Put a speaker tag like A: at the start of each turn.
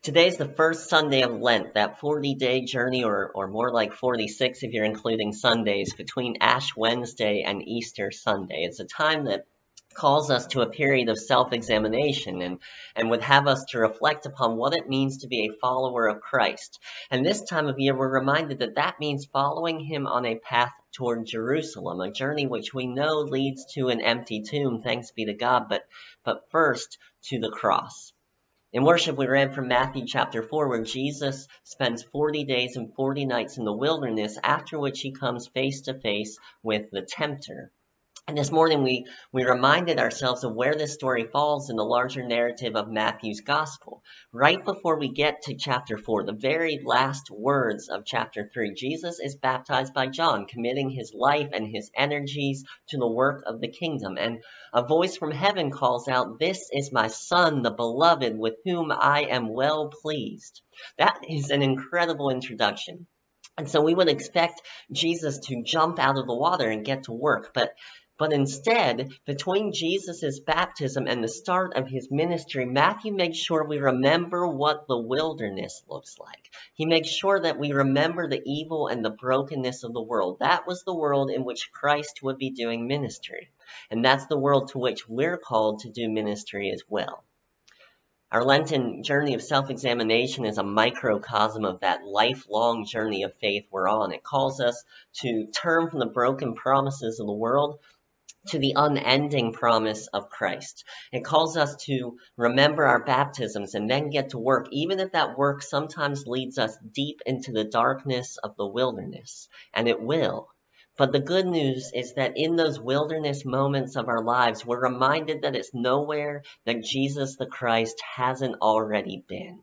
A: Today's the first Sunday of Lent, that 40-day journey, or more like 46 if you're including Sundays, between Ash Wednesday and Easter Sunday. It's a time that calls us to a period of self-examination and would have us to reflect upon what it means to be a follower of Christ. And this time of year, we're reminded that that means following him on a path toward Jerusalem, a journey which we know leads to an empty tomb, thanks be to God, but first to the cross. In worship, we read from Matthew chapter 4, where Jesus spends 40 days and 40 nights in the wilderness, after which he comes face to face with the tempter. And this morning, we reminded ourselves of where this story falls in the larger narrative of Matthew's gospel. Right before we get to chapter 4, the very last words of chapter 3, Jesus is baptized by John, committing his life and his energies to the work of the kingdom. And a voice from heaven calls out, "This is my Son, the beloved, with whom I am well pleased." That is an incredible introduction. And so we would expect Jesus to jump out of the water and get to work, but instead, between Jesus' baptism and the start of his ministry, Matthew makes sure we remember what the wilderness looks like. He makes sure that we remember the evil and the brokenness of the world. That was the world in which Christ would be doing ministry. And that's the world to which we're called to do ministry as well. Our Lenten journey of self-examination is a microcosm of that lifelong journey of faith we're on. It calls us to turn from the broken promises of the world to the unending promise of Christ. It calls us to remember our baptisms and then get to work, even if that work sometimes leads us deep into the darkness of the wilderness. And it will. But the good news is that in those wilderness moments of our lives, we're reminded that it's nowhere that Jesus the Christ hasn't already been.